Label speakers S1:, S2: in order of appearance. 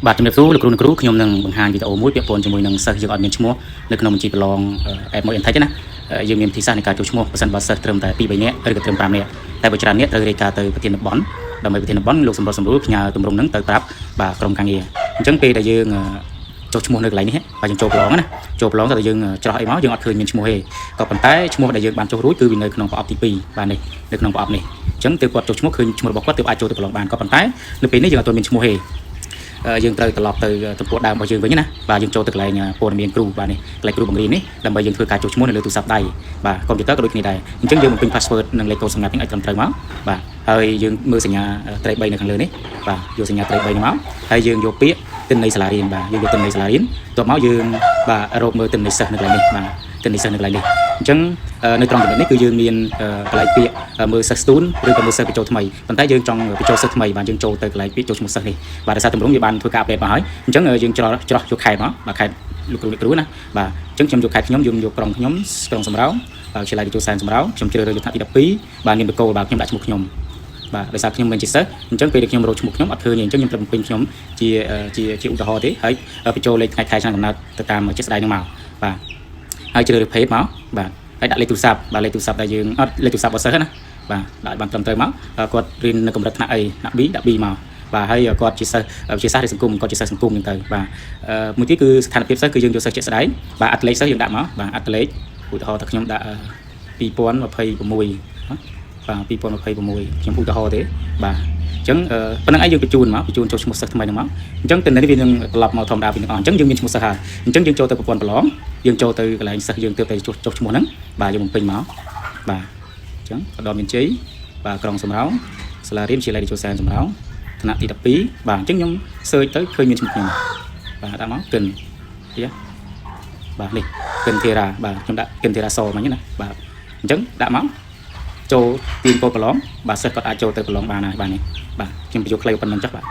S1: បាទជំរាបសួរលោកគ្រូអ្នកគ្រូខ្ញុំនឹងបង្ហាញវីដេអូមួយពាក់ព័ន្ធជាមួយនឹងសិស្សយើងអត់មានឈ្មោះនៅក្នុងបញ្ជីប្រឡងអេតមួយអិនថិចណាយើងមានវិធីសាស្ត្រនៃការចូលឈ្មោះបើសិនបើសិស្សត្រឹមតែ2 3នាក់ឬក៏ត្រឹម5នាក់តែបើច្រើននាក់ត្រូវរាយការណ៍ទៅប្រធានប័ណ្ណដើម្បីប្រធានប័ណ្ណលោកសម្រុតសម្រួលផ្ញើទម្រង់ហ្នឹងទៅប្រាប់បាទក្រុមការងារអញ្ចឹងពេលដែលយើងចូលឈ្មោះនៅកន្លែងនេះបាទយើងចូលប្រឡងណាចូលប្រឡងតែយើងច្រោះអីមកយើងអត់ឃើញមានឈ្មោះទេក៏ប៉ុន្តែឈ្មោះដែលយើងបានចុះរួចគឺវានៅក្នុងប្រអប់ទី2បាទនេះនៅក្នុងប្រអប់នេះអញ្ចឹងទើបគាត់ចុះឈ្មោះឃើញឈ្មោះរបស់គាត់ទើបអាចចូលទៅប្រឡងបានក៏ប៉ុន្តែនៅពេលនេះយើងអត់ទាន់មានឈ្មោះទេយើងត្រូវត្រឡប់ទៅទំព័រដើមរបស់យើងវិញណាបាទយើងចូលទៅកន្លែងព័ត៌មានគ្រូបាទនេះកន្លែងគ្រូបង្រៀននេះដើម្បីយើងធ្វើការចុះឈ្មោះនៅលើទូរស័ព្ទដៃបាទកុំព្យូទ័រក៏ដូចគ្នាដែរអញ្ចឹងយើងបំពេញ password និងលេខកូដសម្ងាត់នេះឲ្យត្រឹមត្រូវមកបាទហើយយើងមើលសញ្ញាត្រី3នៅខាងលើនេះបាទយកសញ្ញាត្រី3នេះមកហើយយើងយកពាក្យទិន្នន័យសាលារៀនបាទយើងយកទិន្នន័យសាលារៀនបន្ទាប់មកយើងបាទរកមើលទិន្នន័យសិស្សនៅកន្លែងនេះបាទទិន្នន័យសិស្សនៅកន្លែងនេះអញ្ចឹងនៅត្រង់ចំណុចនេះគឺយើងមានកន្លែងពាក្យមើលសិស្ស student ឬក៏មើលសិស្សបញ្ចូលថ្មីប៉ុន្តែយើងចង់បញ្ចូលសិស្សថ្មីបាទយើងចូលទៅកន្លែងពាក្យចូលឈ្មោះសិស្សនេះបាទដោយសារតម្រងយើងបានធ្វើការ update មកហើយអញ្ចឹងយើងច្រោះយកខេតមកបាទខេតលោកគ្រូណាបាទអញ្ចឹងខ្ញុំយកខេតខ្ញុំយើងយកក្រុមខ្ញុំក្រុមសម្រោងបាទវិទ្យាល័យវិទ្យុសែនសម្រោងខ្ញុំជ្រើសរើសយកថ្នាក់ទី12បាទនាមបកគោលបាទខ្ញុំដាក់ឈ្មោះខ្ញុំបាទដោយសារខ្ញុំមិនជាសិស្សអញ្ចឹងពេលដែលខ្ញុំរកឈ្មោះខ្ញុំអត់ឃើញទេអញ្ចឹងខ្ញុំត្រូវបំពេញខ្ញុំជាឧទាហរណ៍ទេហើយបញ្ចូលលេខថ្ងៃខែឆ្នាំកំណើតទៅតាមជាស្ដែងហ្នឹងមកបាទហើយជ្រើសរើសភេទមកបាទហើយដាក់លេខទូរស័ព្ទបាទលេខទូរស័ព្ទដែលយើងអត់លេខទូរស័ព្ទរបស់សិស្សណាបាទដាក់បានត្រឹមត្រូវមកគាត់រៀននៅកម្រិតថ្នាក់អីថ្នាក់ B ដាក់ B មកបាទហើយគាត់ជាសិស្សវិទ្យាសាស្ត្រឬសង្គមគាត់ជាសិស្សសង្គមហ្នឹងទៅបាទមួយទៀតគឺស្ថានភាពសិស្សគឺយើងយកសិស្សជាក់ស្ដែងបាទអត្តលេខសិស្សយើងដាក់មកបាទអត្តលេខឧទាហរណ៍ថាខ្ញុំដាក់2026បាទ2026ខ្ញុំឧទាហរណ៍ទេបាទអញ្ចឹងប៉ុណ្្នឹងឯងយើងបញ្ជូនចូលឈ្មោះសិស្សថ្មីហ្នឹងមកអញ្ចឹងទៅនេះវានឹងត្រឡប់មកធម្មតាវិញទាំងអស់អញ្ចឹងយើងមានឈ្មោះសិស្សហើយអញ្ចឹងយើងចូលទៅប្រព័ន្ធប្រឡងយើងចូលទៅកន្លែងសិស្សយើងទើបតែចុះឈ្មោះហ្នឹងបាទយើងបំពេញមកបាទអញ្ចឹងផ្ដល់មានជ័យបាទក្រុងសំរោងសាលារៀនវិទ្យាល័យវិទ្យុសែនសំរោងថ្នាក់ទី12បាទអញ្ចឹងខ្ញុំ search ទៅឃើញមានឈ្មោះខ្ញុំបាទដាក់មកគិនទៀតបាទនេះគិនធីរ៉ាបាទខ្ញុំដាក់គិនធីរ៉ាសមិញណាបាទអញ្ចឹងដាក់មកចូលទីកោប្រឡងបាទសិស្សគាត់អាចចូលទៅប្រឡងបានហើយបាទនេះបាទខ្ញុំបញ្ចូលខ្លីប៉ុណ្្នឹងចុះបាទ